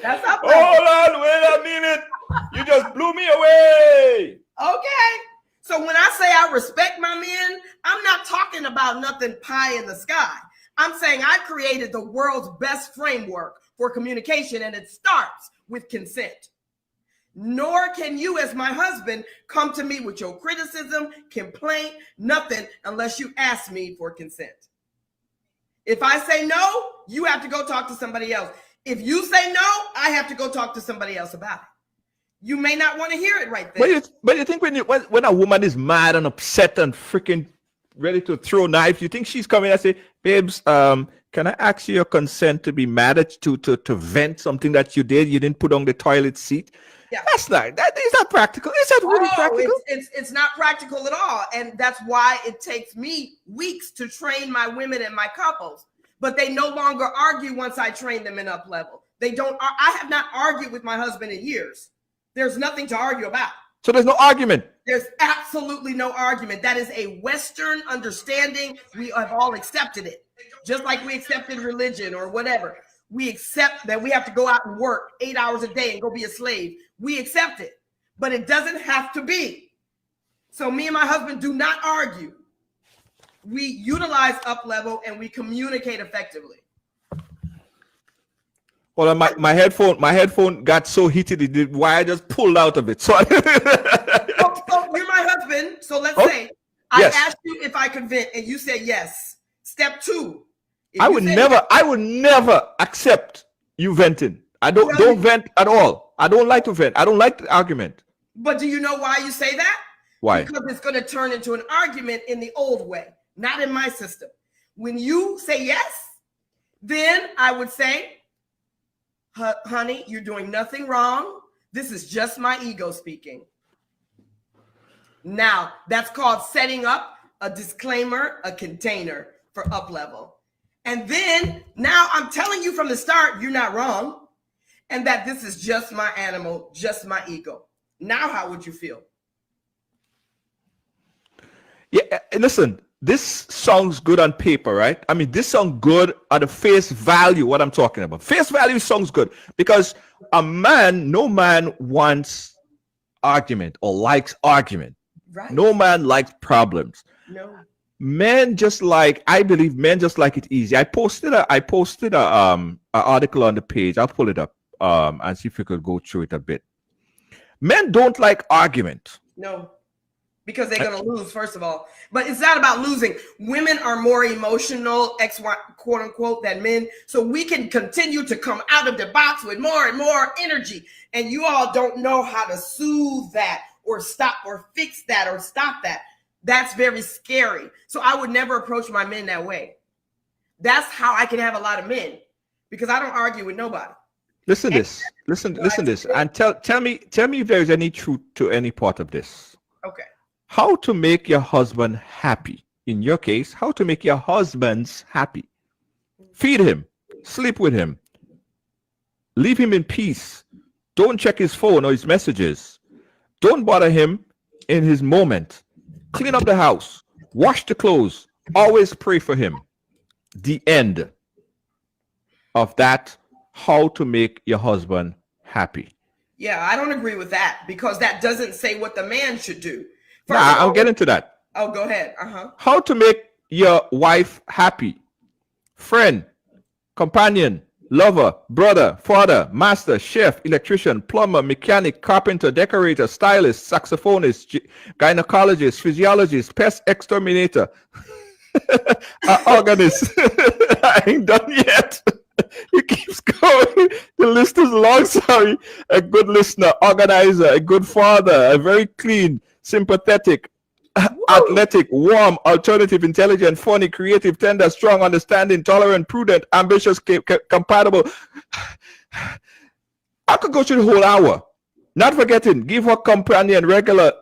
That's not. Hold on, wait a minute. You just blew me away. Okay. So when I say I respect my men, I'm not talking about nothing pie in the sky. I'm saying I created the world's best framework for communication, and it starts with consent. Nor can you, as my husband, come to me with your criticism, complaint, nothing, unless you ask me for consent. If I say no, you have to go talk to somebody else. If you say no, I have to go talk to somebody else about it. You may not want to hear it right there. But you think when a woman is mad and upset and freaking ready to throw knives, you think she's coming and say, babes, can I ask you your consent to be mad at to vent something that you did? You didn't put on the toilet seat. Yeah. That is not practical. Is that really practical? It's not practical at all. And that's why it takes me weeks to train my women and my couples. But they no longer argue once I train them in up level. I have not argued with my husband in years. There's nothing to argue about. So there's no argument. There's absolutely no argument. That is a Western understanding. We have all accepted it. Just like we accepted religion or whatever. We accept that we have to go out and work 8 hours a day and go be a slave. We accept it. But it doesn't have to be. So me and my husband do not argue. We utilize up level and we communicate effectively. Well, my headphone got so heated, the wire just pulled out of it. So, so you're my husband. So let's say I asked you if I could vent, and you said yes. Step 2. I would never accept you venting. I don't vent at all. I don't like to vent. I don't like the argument. But do you know why you say that? Why? Because it's going to turn into an argument in the old way, not in my system. When you say yes, then I would say, honey, you're doing nothing wrong. This is just my ego speaking. Now, that's called setting up a disclaimer, a container for up level. And then now I'm telling you from the start, you're not wrong. And that this is just my animal, just my ego. Now, how would you feel? Yeah, listen, this sounds good on paper, right? I mean, this sounds good at the face value, what I'm talking about. Face value sounds good because no man wants argument or likes argument. Right. No man likes problems. No. I believe men just like it easy. I posted a article on the page. I'll pull it up and see if we could go through it a bit. Men don't like argument. No, because they're going to lose, first of all. But it's not about losing. Women are more emotional, quote unquote, than men. So we can continue to come out of the box with more and more energy. And you all don't know how to soothe that or stop or fix that or stop that. That's very scary. So I would never approach my men that way. That's how I can have a lot of men, because I don't argue with nobody. Listen to this, and tell me if there is any truth to any part of this. Okay. How to make your husband happy. In your case, how to make your husbands happy. Feed him, sleep with him, leave him in peace. Don't check his phone or his messages. Don't bother him in his moment. Clean up the house, wash the clothes, always pray for him. The end of that. How to make your husband happy. Yeah, I don't agree with that, because that doesn't say what the man should do. I'll get into that. Oh, go ahead. How to make your wife happy. Friend, companion, lover, brother, father, master, chef, electrician, plumber, mechanic, carpenter, decorator, stylist, saxophonist, gynecologist, physiologist, pest exterminator, organist. I ain't done yet. It keeps going. The list is long. Sorry. A good listener, organizer, a good father, a very clean, sympathetic, athletic, warm, alternative, intelligent, funny, creative, tender, strong, understanding, tolerant, prudent, ambitious, compatible. I could go through the whole hour. Not forgetting, give her companion regular,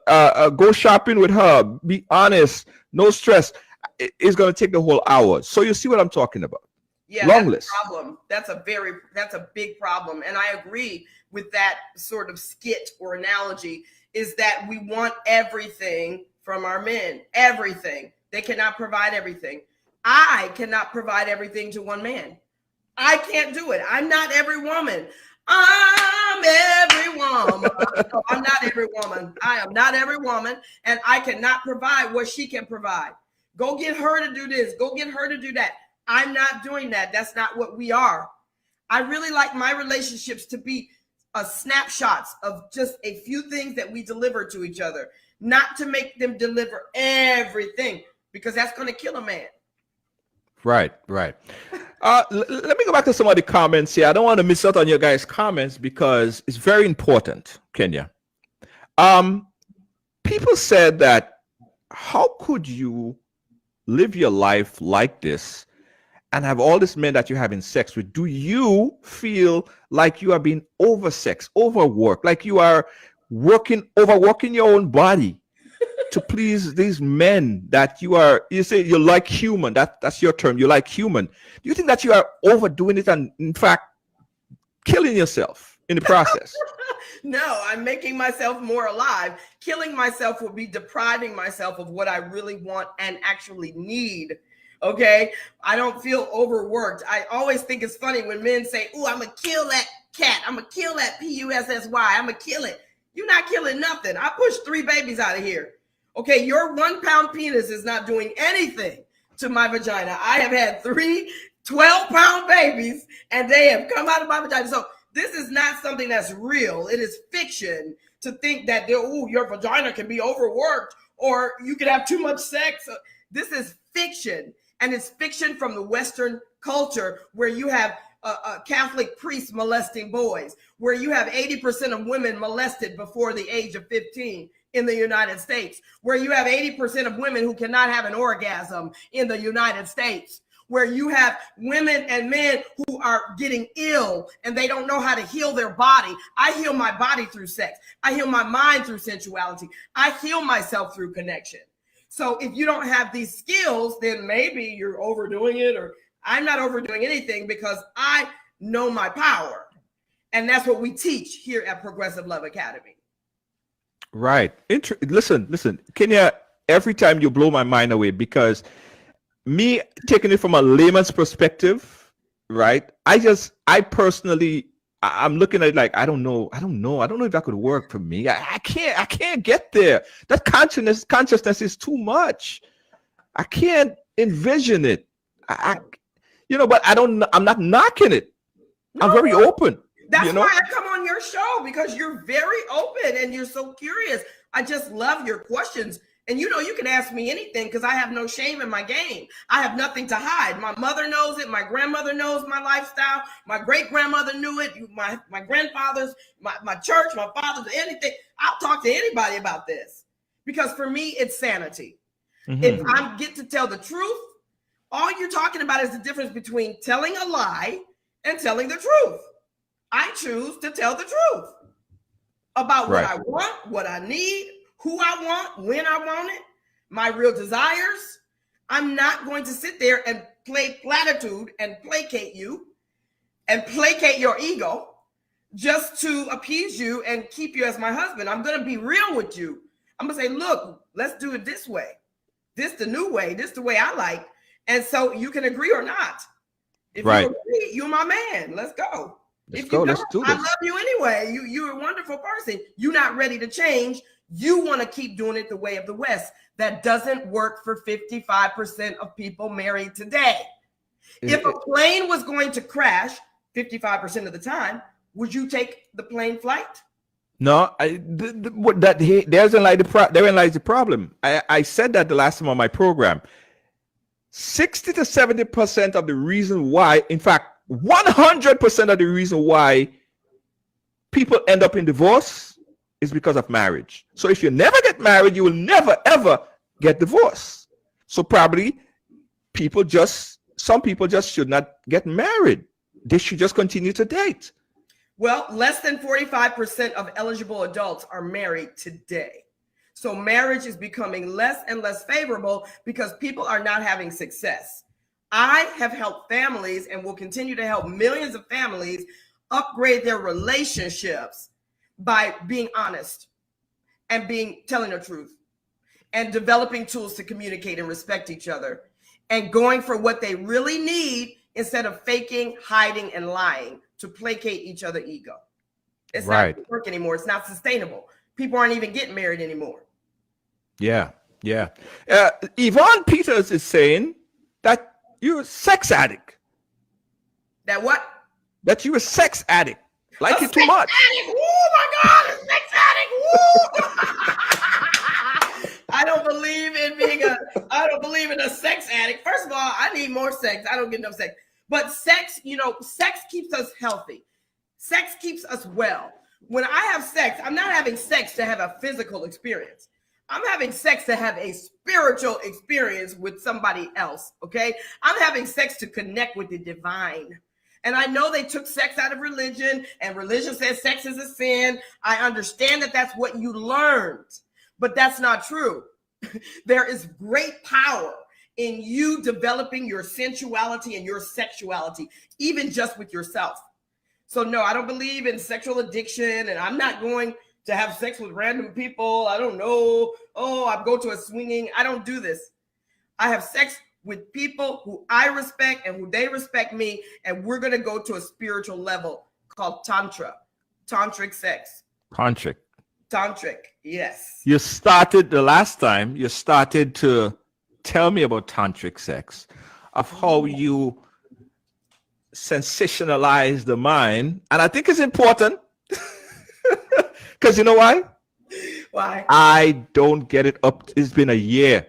go shopping with her, be honest, no stress. It's going to take the whole hour. So you see what I'm talking about. Yeah, long list. Problem. That's a big problem. And I agree with that sort of skit or analogy, is that we want everything from our men, everything. They cannot provide everything. I cannot provide everything to one man. I can't do it. I'm not every woman. I'm every woman. No, I'm not every woman. I am not every woman. And I cannot provide what she can provide. Go get her to do this. Go get her to do that. I'm not doing that. That's not what we are. I really like my relationships to be snapshots of just a few things that we deliver to each other, not to make them deliver everything, because that's going to kill a man. Right. Let me go back to some of the comments here. I don't want to miss out on your guys' comments because it's very important, Kenya. People said that, how could you live your life like this and have all these men that you're having sex with? Do you feel like you are being oversexed, overworked, like you are overworking your own body to please these men that you say you like human? That's your term. You like human. Do you think that you are overdoing it and in fact killing yourself in the process? No, I'm making myself more alive. Killing myself would be depriving myself of what I really want and actually need. Okay, I don't feel overworked. I always think it's funny when men say, "Ooh, I'm gonna kill that cat. I'm gonna kill that PUSSY. I'm gonna kill it." You're not killing nothing. I pushed 3 babies out of here. Okay, your 1-pound penis is not doing anything to my vagina. I have had 3 12-pound babies, and they have come out of my vagina. So this is not something that's real. It is fiction to think that your vagina can be overworked or you can have too much sex. This is fiction. And it's fiction from the Western culture where you have Catholic priests molesting boys, where you have 80% of women molested before the age of 15 in the United States, where you have 80% of women who cannot have an orgasm in the United States, where you have women and men who are getting ill and they don't know how to heal their body. I heal my body through sex. I heal my mind through sensuality. I heal myself through connection. So if you don't have these skills, then maybe you're overdoing it, or I'm not overdoing anything because I know my power. And that's what we teach here at Progressive Love Academy. Right. Listen, Kenya, every time you blow my mind away, because me taking it from a layman's perspective, right? I personally, I'm looking at it like, I don't know if that could work for me. I can't get there. That consciousness is too much. I can't envision it. But I'm not knocking it. I'm very open. That's why I come on your show, because you're very open and you're so curious. I just love your questions. And you can ask me anything because I have no shame in my game. I have nothing to hide. My mother knows it. My grandmother knows my lifestyle. My great-grandmother knew it. My grandfathers, my church, my fathers, anything. I'll talk to anybody about this because for me, it's sanity. Mm-hmm. If I get to tell the truth, all you're talking about is the difference between telling a lie and telling the truth. I choose to tell the truth about what I want, what I need, who I want, when I want it, my real desires. I'm not going to sit there and play platitude and placate you and placate your ego just to appease you and keep you as my husband. I'm going to be real with you. I'm going to say, look, let's do it this way. This the new way. This the way I like. And so you can agree or not. If you agree, you're my man. Let's go. Let's do this. I love you anyway. You're a wonderful person. You're not ready to change. You want to keep doing it the way of the West. That doesn't work for 55% of people married today. If a plane was going to crash 55% of the time, would you take the plane flight? No, therein lies the problem. I said that the last time on my program. 60 to 70% of the reason why, in fact, 100% of the reason why people end up in divorce is because of marriage. So if you never get married, you will never, ever get divorced. So probably some people just should not get married. They should just continue to date. Well, less than 45% of eligible adults are married today. So marriage is becoming less and less favorable because people are not having success. I have helped families and will continue to help millions of families upgrade their relationships by being honest and telling the truth and developing tools to communicate and respect each other and going for what they really need instead of faking, hiding, and lying to placate each other's ego. It's not going to work anymore. It's not sustainable. People aren't even getting married anymore. Yeah. Yvonne Peters is saying that you're a sex addict. That what? That you're a sex addict. Like it too much. Addict. Oh my God, a sex addict. I don't believe in a sex addict. First of all, I need more sex. I don't get enough sex. But sex, sex keeps us healthy. Sex keeps us well. When I have sex, I'm not having sex to have a physical experience. I'm having sex to have a spiritual experience with somebody else, okay? I'm having sex to connect with the divine. And I know they took sex out of religion, and religion says sex is a sin. I understand that that's what you learned, but that's not true. There is great power in you developing your sensuality and your sexuality, even just with yourself. So no, I don't believe in sexual addiction, and I'm not going to have sex with random people. I don't know. Oh, I go to a swinging. I don't do this. I have sex with people who I respect and who they respect me. And we're going to go to a spiritual level called Tantra, tantric sex. Tantric. Yes. You started the last time, you started to tell me about tantric sex, of how you sensationalize the mind. And I think it's important. Because you know why? Why? I don't get it up. It's been a year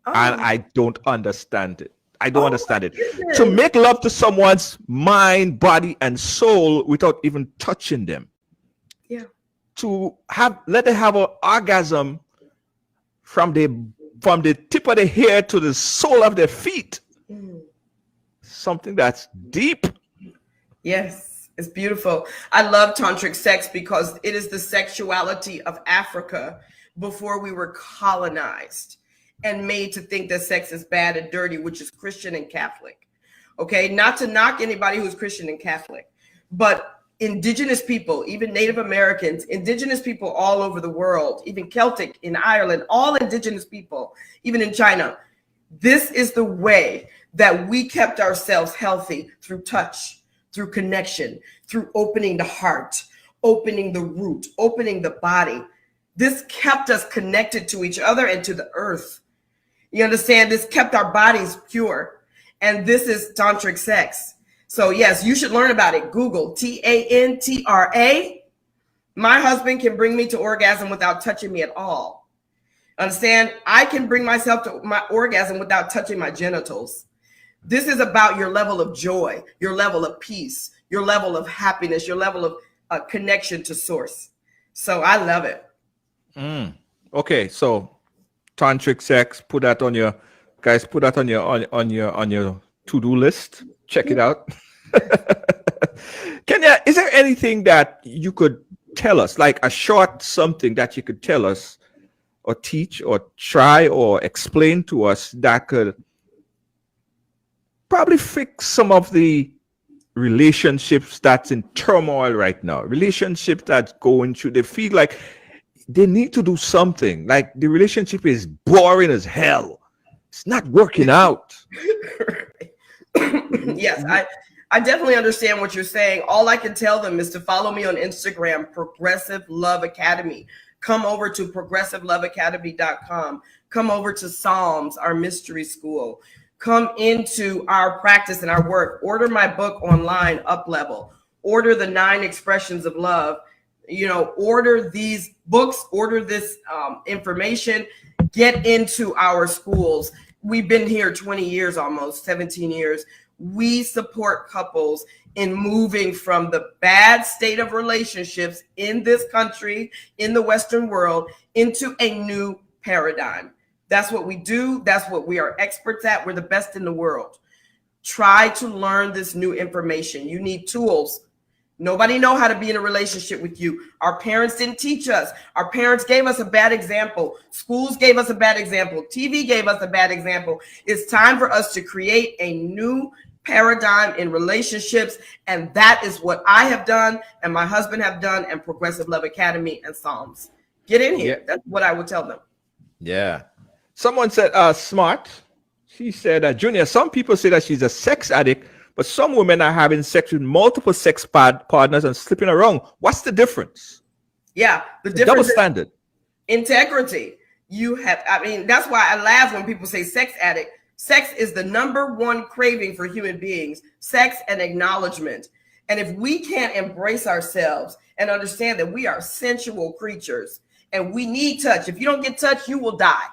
and I don't understand it. I don't understand it. goodness. To make love to someone's mind, body, and soul without even touching them. Yeah. To let them have an orgasm from the tip of the hair to the sole of their feet. Something that's deep. Yes, it's beautiful. I love tantric sex because it is the sexuality of Africa before we were colonized and made to think that sex is bad and dirty, which is Christian and Catholic. Okay, not to knock anybody who's Christian and Catholic, but indigenous people, even Native Americans, indigenous people all over the world, even Celtic in Ireland, all indigenous people, even in China. This is the way that we kept ourselves healthy, through touch, through connection, through opening the heart, opening the root, opening the body. This kept us connected to each other and to the earth. You understand? This kept our bodies pure. And this is tantric sex. So yes, you should learn about it. Google Tantra. My husband can bring me to orgasm without touching me at all. Understand? I can bring myself to my orgasm without touching my genitals. This is about your level of joy, your level of peace, your level of happiness, your level of connection to source. So I love it. Okay, so tantric sex, put that on your to-do list. Check it out. Kenya, is there anything that you could tell us, like a short something that you could tell us or teach or try or explain to us that could probably fix some of the relationships that's in turmoil right now, relationships that's going through, they feel like they need to do something, like the relationship is boring as hell, it's not working out. Yes, I definitely understand what you're saying. All I can tell them is to follow me on Instagram, Progressive Love Academy. Come over to progressiveloveacademy.com. Come over to Psalms, our mystery school. Come into our practice and our work. Order my book online, Up Level. Order the 9 expressions of love. You know, order these books, order this information, get into our schools. We've been here 20 years, almost 17 years. We support couples in moving from the bad state of relationships in this country, in the Western world, into a new paradigm. That's what we do. That's what we are experts at. We're the best in the world. Try to learn this new information. You need tools. Nobody know how to be in a relationship with you. Our parents didn't teach us. Our parents gave us a bad example. Schools gave us a bad example. TV gave us a bad example. It's time for us to create a new paradigm in relationships. And that is what I have done and my husband have done, and Progressive Love Academy and Psalms. Get in here. Yeah. That's what I would tell them. Yeah. Someone said, smart. She said, Junior, some people say that she's a sex addict, but some women are having sex with multiple sex partners and sleeping around. What's the difference? Yeah. The Double difference is standard. integrity. You have, I mean, that's why I laugh when people say sex addict. Sex is the #1 craving for human beings, sex and acknowledgement. And if we can't embrace ourselves and understand that we are sensual creatures and we need touch, if you don't get touch, you will die.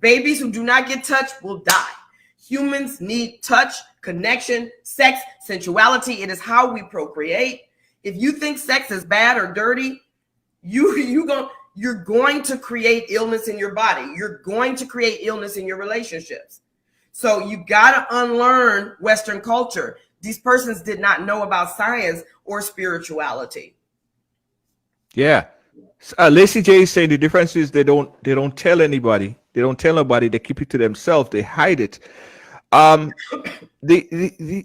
Babies who do not get touch will die. Humans need touch, connection, sex, sensuality. It is how we procreate. If you think sex is bad or dirty, you're going to create illness in your body. You're going to create illness in your relationships. So you got to unlearn Western culture. These persons did not know about science or spirituality. Yeah. Lacey J is saying the difference is they don't tell anybody. They don't tell nobody. They keep it to themselves. They hide it. Let me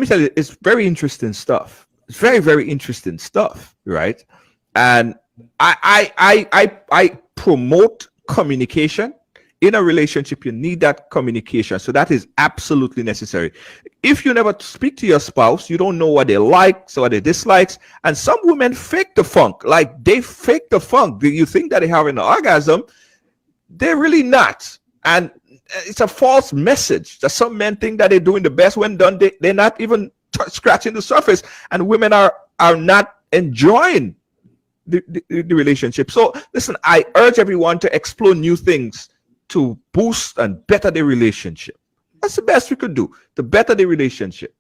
tell you, it's very interesting stuff. It's very, very interesting stuff, right? And I promote communication. In a relationship, you need that communication. So that is absolutely necessary. If you never speak to your spouse, you don't know what they like, so what they dislikes. And some women fake the funk. Like, they fake the funk. You think that they have an orgasm. They're really not. And it's a false message that some men think that they're doing the best. When done, they're not even scratching the surface. And women are not enjoying the relationship. So listen, I urge everyone to explore new things to boost and better the relationship. That's the best we could do to better the relationship.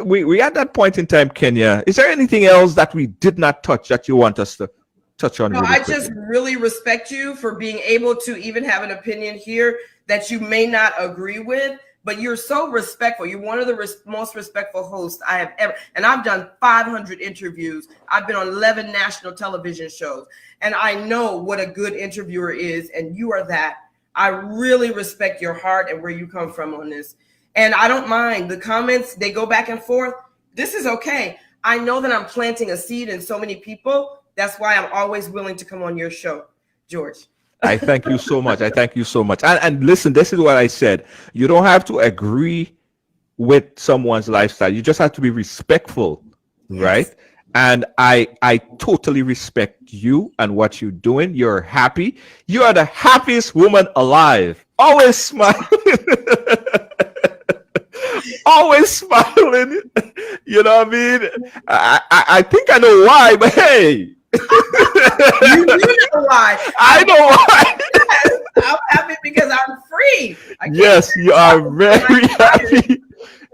We at that point in time, Kenya. Is there anything else that we did not touch that you want us to touch on? No, really I quickly? just really respect you for being able to even have an opinion here that you may not agree with, but you're so respectful. You're one of the most respectful hosts I have ever, and I've done 500 interviews. I've been on 11 national television shows, and I know what a good interviewer is, and you are that. I really respect your heart and where you come from on this. And I don't mind the comments. They go back and forth. This is okay. I know that I'm planting a seed in so many people. That's why I'm always willing to come on your show, George. I thank you so much. I thank you so much. And listen, this is what I said. You don't have to agree with someone's lifestyle. You just have to be respectful, right? And I totally respect you and what you're doing. You're happy. You are the happiest woman alive. Always smiling. Always smiling. You know what I mean? I think I know why, but hey. You do know why. I know why. I'm happy because I'm free. Yes, you are very happy.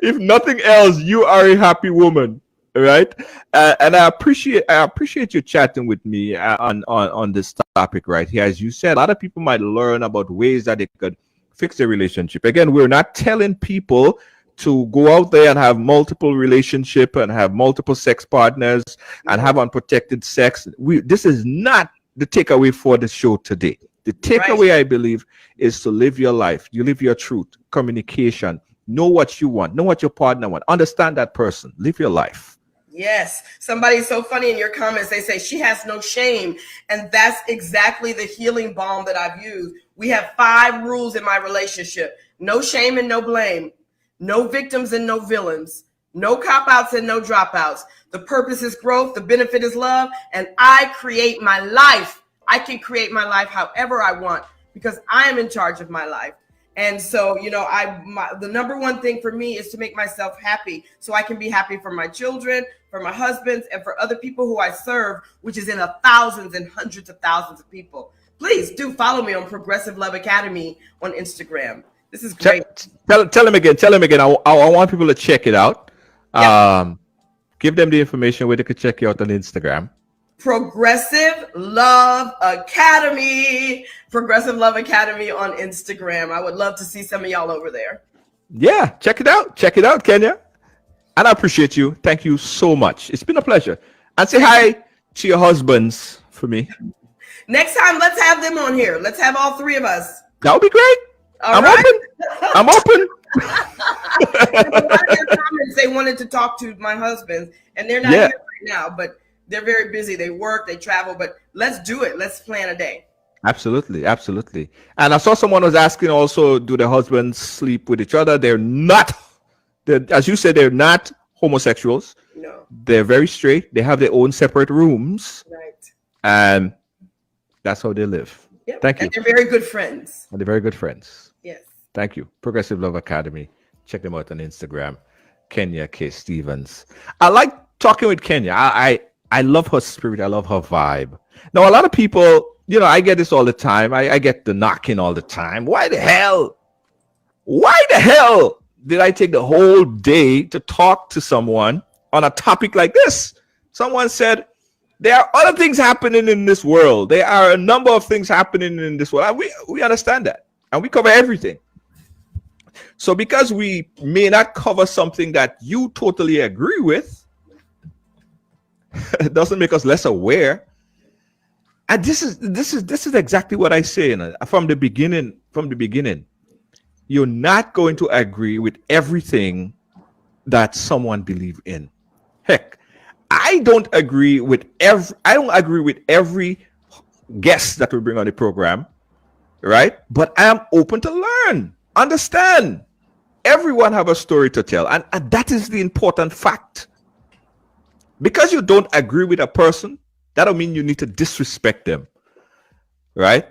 If nothing else, you are a happy woman, right? And I appreciate you chatting with me on this topic right here. As you said, a lot of people might learn about ways that they could fix their relationship. Again, we're not telling people to go out there and have multiple relationship and have multiple sex partners and have unprotected sex. This is not the takeaway for the show today. The takeaway, I believe, is to live your life. You live your truth, communication, know what you want, know what your partner wants, understand that person, live your life. Yes. Somebody's so funny in your comments. They say she has no shame. And that's exactly the healing balm that I've used. We have 5 rules in my relationship. No shame and no blame. No victims and no villains. No cop-outs and no dropouts. The purpose is growth. The benefit is love. And I create my life. I can create my life however I want because I am in charge of my life. And so, you know, the number one thing for me is to make myself happy so I can be happy for my children, for my husbands, and for other people who I serve, which is in thousands and hundreds of thousands of people. Please do follow me on Progressive Love Academy on Instagram. This is great. Tell him again. I want people to check it out. Yep. Give them the information where they could check you out on Instagram. Progressive Love Academy. Progressive Love Academy on Instagram. I would love to see some of y'all over there. Yeah, check it out. Check it out, Kenya. And I appreciate you. Thank you so much. It's been a pleasure. And say hi to your husbands for me. Next time, let's have them on here. Let's have all 3 of us. That would be great. I'm open. A lot of their comments, they wanted to talk to my husband, and they're not here right now, but they're very busy. They work, they travel, but let's do it. Let's plan a day. Absolutely. And I saw someone was asking also, do the husbands sleep with each other? As you said, they're not homosexuals. No. They're very straight. They have their own separate rooms. Right. And that's how they live. Yep. Thank you. And they're very good friends. And they're very good friends. Yes. Thank you. Progressive Love Academy. Check them out on Instagram. Kenya K. Stevens. I like talking with Kenya. I love her spirit. I love her vibe. Now, a lot of people, you know, I get this all the time. I get the knocking all the time. Why the hell did I take the whole day to talk to someone on a topic like this? Someone said, there are other things happening in this world. There are a number of things happening in this world. And we understand that. And we cover everything. So because we may not cover something that you totally agree with, it doesn't make us less aware. And this is exactly what I say from the beginning. You're not going to agree with everything that someone believes in. Heck, I don't agree with every guest that we bring on the program, right? But I am open to learn, understand. Everyone have a story to tell, and that is the important fact. Because you don't agree with a person, that don't mean you need to disrespect them, right?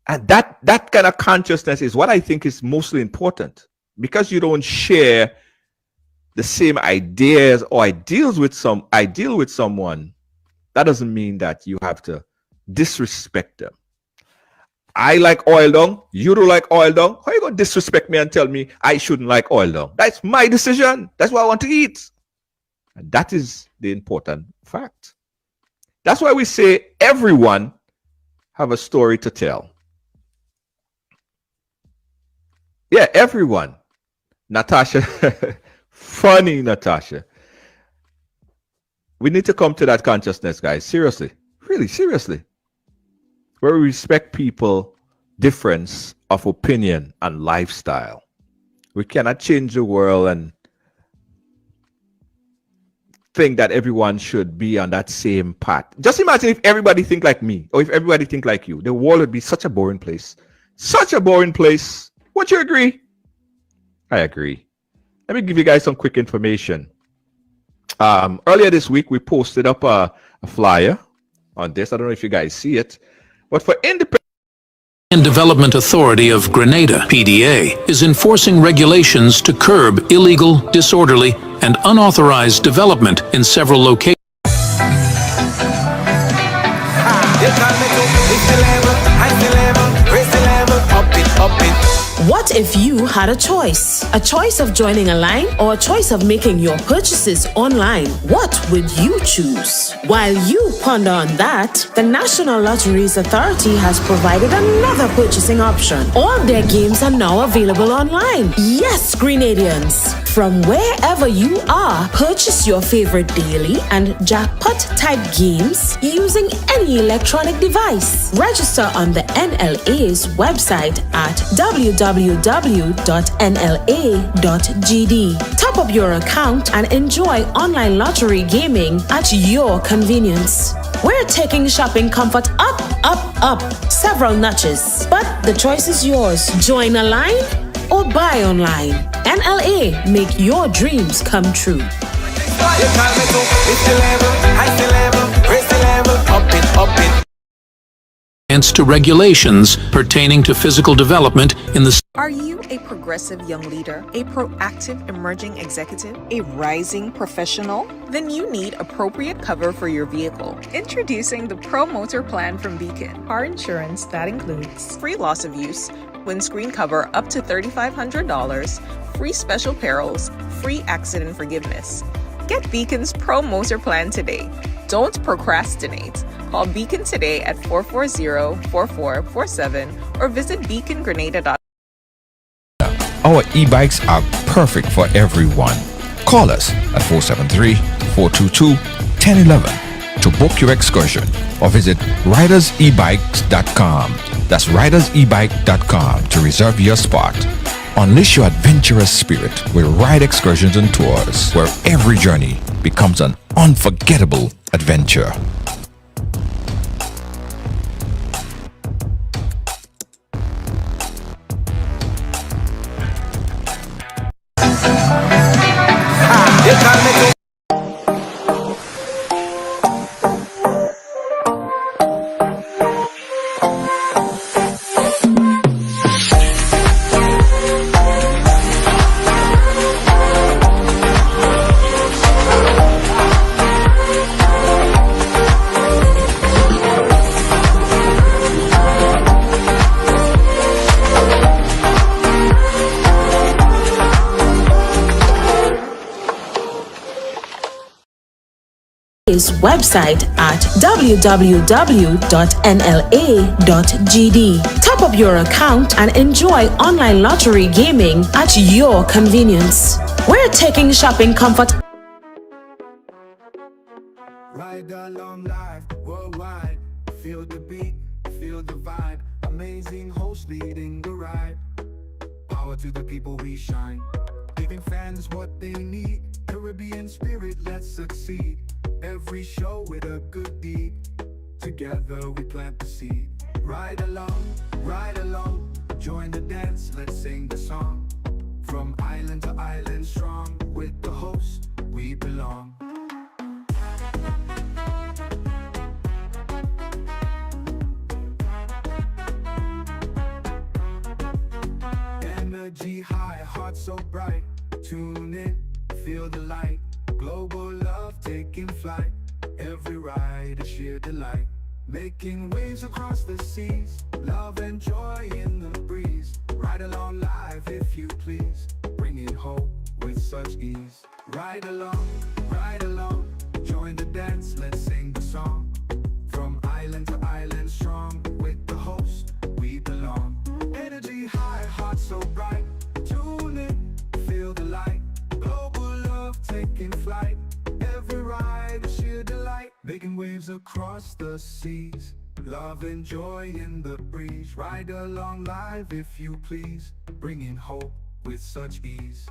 And that kind of consciousness is what I think is mostly important. Because you don't share the same ideas or ideals with someone, that doesn't mean that you have to disrespect them. I like oil down. You don't like oil down. How you going to disrespect me and tell me I shouldn't like oil down? That's my decision. That's what I want to eat. And that is the important fact. That's why we say everyone have a story to tell. Yeah, everyone. Natasha. Funny, Natasha. We need to come to that consciousness, guys. Seriously. Really, seriously. Where we respect people, difference of opinion and lifestyle. We cannot change the world and think that everyone should be on that same path. Just imagine if everybody think like me or if everybody think like you. The world would be such a boring place. Such a boring place. Would you agree? I agree. Let me give you guys some quick information. Earlier this week, we posted up a flyer on this. I don't know if you guys see it. But for independent and Development Authority of Grenada, PDA, is enforcing regulations to curb illegal, disorderly, and unauthorized development in several locations. What if you had a choice? A choice of joining a line or a choice of making your purchases online? What would you choose? While you ponder on that, the National Lotteries Authority has provided another purchasing option. All their games are now available online. Yes, Grenadians! From wherever you are, purchase your favorite daily and jackpot type games using any electronic device. Register on the NLA's website at www.nla.gd. Top up your account and enjoy online lottery gaming at your convenience. We're taking shopping comfort up, up, up several notches. But the choice is yours. Join a line or buy online. NLA, make your dreams come true. To regulations pertaining to physical development in the Are you a progressive young leader, a proactive emerging executive, a rising professional? Then you need appropriate cover for your vehicle. Introducing the Pro Motor Plan from Beacon. Car insurance that includes free loss of use, windscreen cover up to $3,500, free special perils, free accident forgiveness. Get Beacon's Pro Motor Plan today. Don't procrastinate. Call Beacon today at 440-4447 or visit beacongrenada.com. Our e-bikes are perfect for everyone. Call us at 473-422-1011 to book your excursion or visit ridersebikes.com. That's ridersebike.com to reserve your spot. Unleash your adventurous spirit with ride excursions and tours where every journey becomes an unforgettable adventure. His website at www.nla.gd. Top up your account and enjoy online lottery gaming at your convenience. We're taking shopping comfort. Ride along live worldwide. Feel the beat, feel the vibe. Amazing host leading the ride. Power to the people we shine. Giving fans what they need. Caribbean spirit, let's succeed. Every show with a good deed. Together we plant the seed. Ride along, join the dance, let's sing the song. From island to island strong, with the host we belong. Energy high, heart so bright. Tune in, feel the light. Global love taking flight. Every ride a sheer delight. making waves across the seas. Love and joy in the breeze. Ride along live if you please, bringing hope with such ease. Ride along, join the dance, let's sing the song. From island to island strong, with the host we belong. Energy high, heart so bright, tune in, feel the light. Global love taking flight, every ride is sheer delight. Making waves across the seas, love and joy in the breeze. Ride along live if you please, bringing hope with such ease.